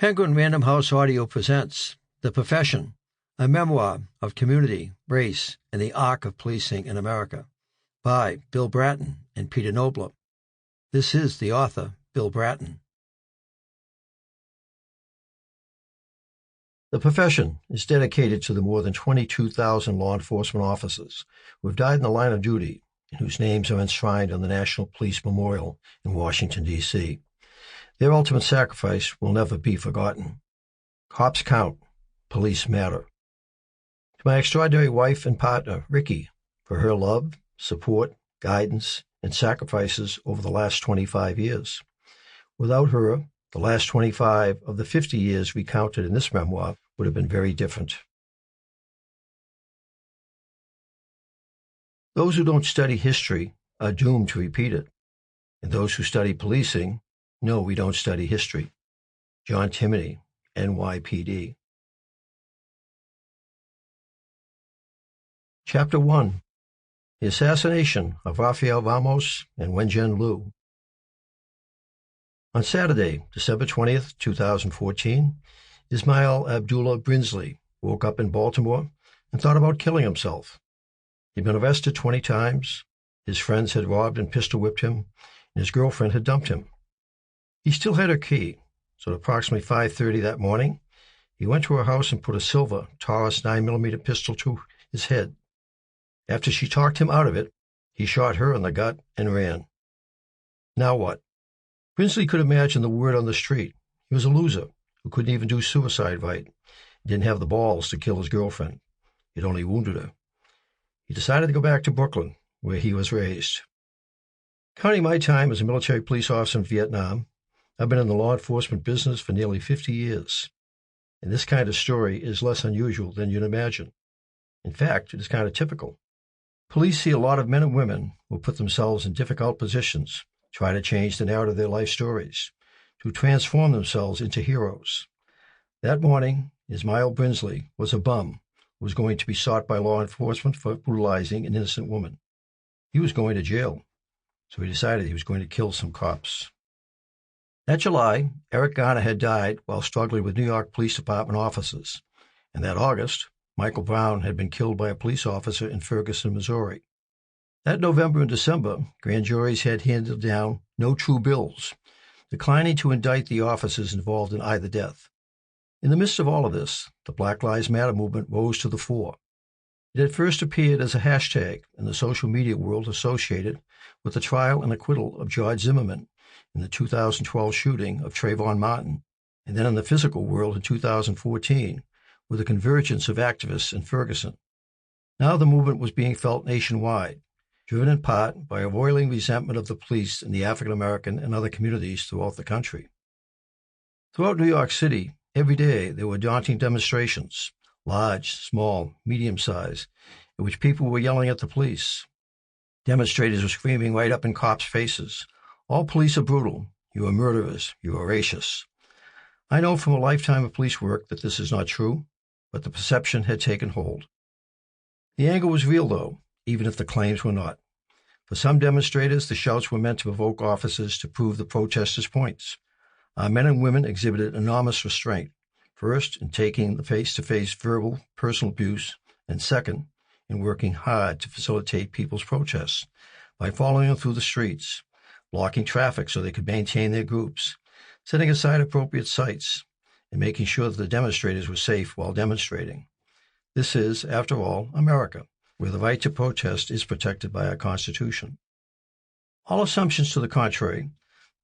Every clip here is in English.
Penguin Random House Audio presents The Profession, a memoir of community, race, and the arc of policing in America, by Bill Bratton and Peter Nobler. This is the author, Bill Bratton. The Profession is dedicated to the more than 22,000 law enforcement officers who have died in the line of duty and whose names are enshrined on the National Police Memorial in Washington, D.C. Their ultimate sacrifice will never be forgotten. Cops count. Police matter. To my extraordinary wife and partner, Ricky, for her love, support, guidance, and sacrifices over the last 25 years. Without her, the last 25 of the 50 years recounted in this memoir would have been very different. Those who don't study history are doomed to repeat it, and those who study policing know we don't study history. John Timoney, NYPD. Chapter 1. The Assassination of Rafael Ramos and Wenjen Liu. On Saturday, December 20th, 2014, Ismail Abdullah Brinsley woke up in Baltimore and thought about killing himself. He'd been arrested 20 times, his friends had robbed and pistol-whipped him, and his girlfriend had dumped him. He still had her key, so at approximately 5:30 that morning, he went to her house and put a silver Taurus 9mm pistol to his head. After she talked him out of it, he shot her in the gut and ran. Now what? Brinsley could imagine the word on the street. He was a loser who couldn't even do suicide right. He didn't have the balls to kill his girlfriend. It only wounded her. He decided to go back to Brooklyn, where he was raised. Counting my time as a military police officer in Vietnam, I've been in the law enforcement business for nearly 50 years, and this kind of story is less unusual than you'd imagine. In fact, it is kind of typical. Police see a lot of men and women who put themselves in difficult positions, try to change the narrative of their life stories, to transform themselves into heroes. That morning, Ismail Brinsley was a bum who was going to be sought by law enforcement for brutalizing an innocent woman. He was going to jail, so he decided he was going to kill some cops. That July, Eric Garner had died while struggling with New York Police Department officers, and that August, Michael Brown had been killed by a police officer in Ferguson, Missouri. That November and December, grand juries had handed down no true bills, declining to indict the officers involved in either death. In the midst of all of this, the Black Lives Matter movement rose to the fore. It had first appeared as a hashtag in the social media world associated with the trial and acquittal of George Zimmerman in the 2012 shooting of Trayvon Martin, and then in the physical world in 2014 with the convergence of activists in Ferguson. Now the movement was being felt nationwide, driven in part by a roiling resentment of the police in the African American and other communities throughout the country. Throughout New York City, every day there were daunting demonstrations, large, small, medium-sized, in which people were yelling at the police. Demonstrators were screaming right up in cops' faces, "All police are brutal. You are murderers. You are racist." I know from a lifetime of police work that this is not true, but the perception had taken hold. The anger was real, though, even if the claims were not. For some demonstrators, the shouts were meant to provoke officers to prove the protesters' points. Our men and women exhibited enormous restraint, first in taking the face-to-face verbal, personal abuse, and second, in working hard to facilitate people's protests by following them through the streets, blocking traffic so they could maintain their groups, setting aside appropriate sites, and making sure that the demonstrators were safe while demonstrating. This is, after all, America, where the right to protest is protected by our Constitution. All assumptions to the contrary,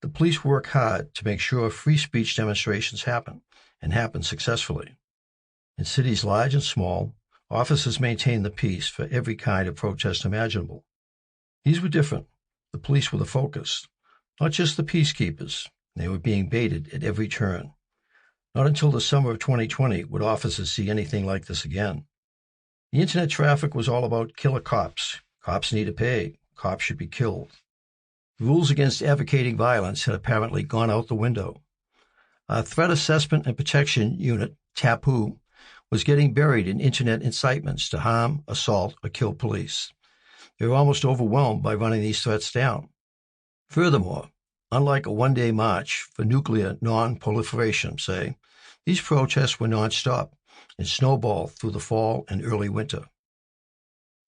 the police work hard to make sure free speech demonstrations happen, and happen successfully. In cities large and small, officers maintain the peace for every kind of protest imaginable. These were different. The police were the focus, not just the peacekeepers. They were being baited at every turn. Not until the summer of 2020 would officers see anything like this again. The internet traffic was all about killer cops. Cops need to pay. Cops should be killed. The rules against advocating violence had apparently gone out the window. Our Threat Assessment and Protection Unit, TAPU, was getting buried in internet incitements to harm, assault, or kill police. They were almost overwhelmed by running these threats down. Furthermore, Unlike a one-day march for nuclear non-proliferation, say, these protests were non-stop and snowballed through the fall and early winter.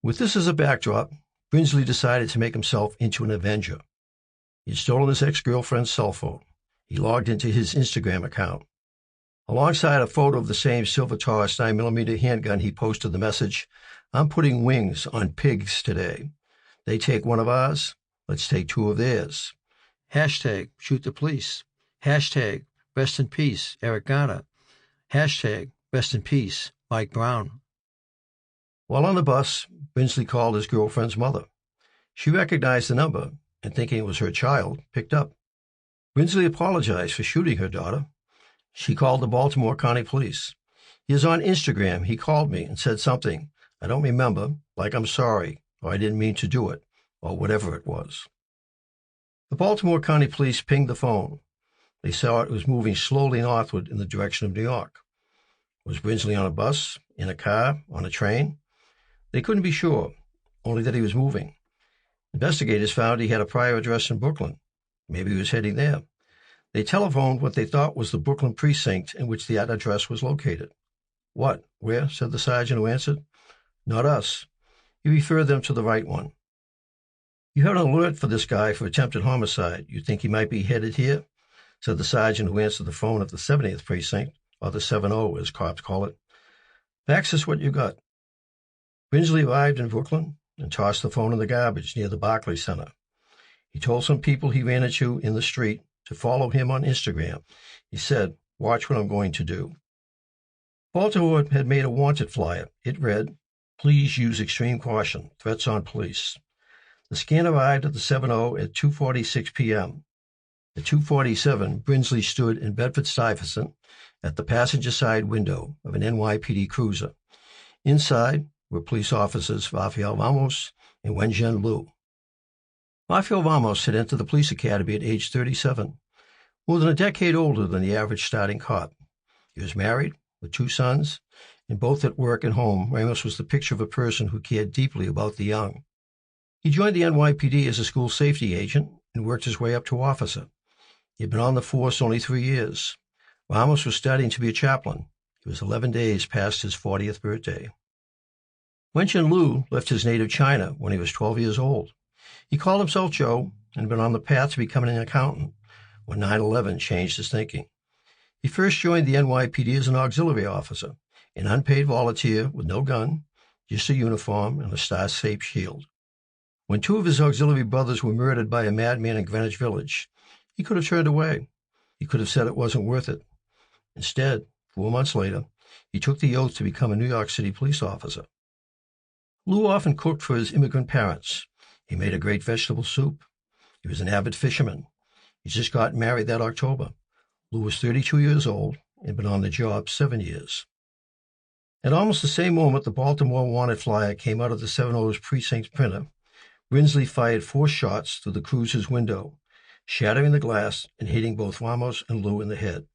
With this as a backdrop, Brinsley decided to make himself into an avenger. He had stolen his ex-girlfriend's cell phone. He logged into his Instagram account. Alongside a photo of the same Silver Taurus 9mm handgun, he posted the message, "I'm putting wings on pigs today. They take one of ours, let's take two of theirs. Hashtag shoot the police. Hashtag rest in peace, Eric Garner. Hashtag rest in peace, Mike Brown." While on the bus, Brinsley called his girlfriend's mother. She recognized the number and, thinking it was her child, picked up. Brinsley apologized for shooting her daughter. She called the Baltimore County Police. "He is on Instagram. He called me and said something. I don't remember, like I'm sorry, or I didn't mean to do it, or whatever it was." The Baltimore County Police pinged the phone. They saw it was moving slowly northward in the direction of New York. Was Brinsley on a bus, in a car, on a train? They couldn't be sure, only that he was moving. Investigators found he had a prior address in Brooklyn. Maybe he was heading there. They telephoned what they thought was the Brooklyn precinct in which that address was located. "What? Where?" said the sergeant who answered. "Not us." He referred them to the right one. "You have an alert for this guy for attempted homicide. You think he might be headed here?" said the sergeant who answered the phone at the 70th precinct, or the 70, as cops call it. "Fax us what you got." Brinsley arrived in Brooklyn and tossed the phone in the garbage near the Barclays Center. He told some people he ran into in the street to follow him on Instagram. He said, "Watch what I'm going to do." Baltimore had made a wanted flyer. It read, "Please use extreme caution. Threats on police." The scan arrived at the 70 at 2:46 p.m. At 2:47, Brinsley stood in Bedford-Stuyvesant at the passenger side window of an NYPD cruiser. Inside were police officers Rafael Ramos and Wenjian Liu. Rafael Ramos had entered the police academy at age 37, more than a decade older than the average starting cop. He was married, with 2 sons, and both at work and home, Ramos was the picture of a person who cared deeply about the young. He joined the NYPD as a school safety agent and worked his way up to officer. He had been on the force only 3 years. Ramos was studying to be a chaplain. He was 11 days past his 40th birthday. Wenjian Liu left his native China when he was 12 years old. He called himself Joe and had been on the path to becoming an accountant when 9/11 changed his thinking. He first joined the NYPD as an auxiliary officer, an unpaid volunteer with no gun, just a uniform and a star-shaped shield. When 2 of his auxiliary brothers were murdered by a madman in Greenwich Village, he could have turned away. He could have said it wasn't worth it. Instead, 4 months later, he took the oath to become a New York City police officer. Liu often cooked for his immigrant parents. He made a great vegetable soup. He was an avid fisherman. He just got married that October. Liu was 32 years old and been on the job 7 years. At almost the same moment the Baltimore wanted flyer came out of the 70's precinct printer, Brinsley fired 4 shots through the cruiser's window, shattering the glass and hitting both Ramos and Liu in the head.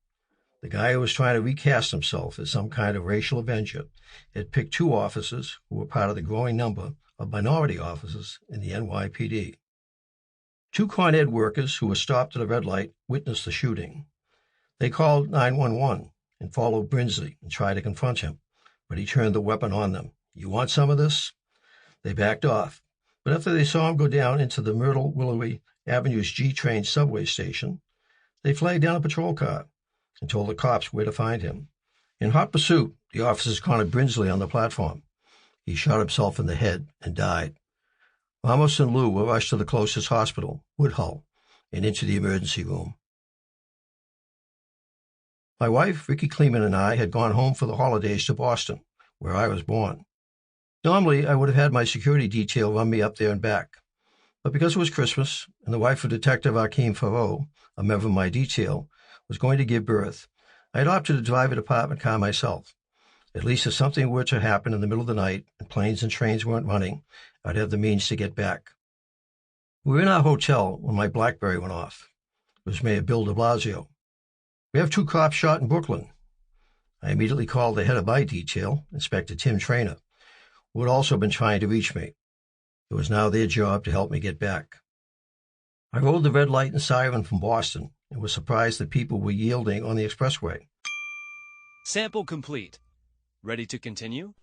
The guy who was trying to recast himself as some kind of racial avenger had picked 2 officers who were part of the growing number of minority officers in the NYPD. 2 Con Ed workers who were stopped at a red light witnessed the shooting. They called 911 and followed Brinsley and tried to confront him, but he turned the weapon on them. "You want some of this?" They backed off, but after they saw him go down into the Myrtle Willowy Avenue's G-train subway station, they flagged down a patrol car and told the cops where to find him. In hot pursuit, the officers cornered Brinsley on the platform. He shot himself in the head and died. Ramos and Liu were rushed to the closest hospital, Woodhull, and into the emergency room. My wife, Ricky Kleeman, and I had gone home for the holidays to Boston, where I was born. Normally, I would have had my security detail run me up there and back. But because it was Christmas, and the wife of Detective Akeem Farrow, a member of my detail, was going to give birth, I had opted to drive a department car myself. At least if something were to happen in the middle of the night and planes and trains weren't running, I'd have the means to get back. We were in our hotel when my BlackBerry went off. It was Mayor Bill de Blasio. "We have 2 cops shot in Brooklyn." I immediately called the head of my detail, Inspector Tim Traynor, who had also been trying to reach me. It was now their job to help me get back. I rode the red light and siren from Boston and was surprised that people were yielding on the expressway. Sample complete. Ready to continue?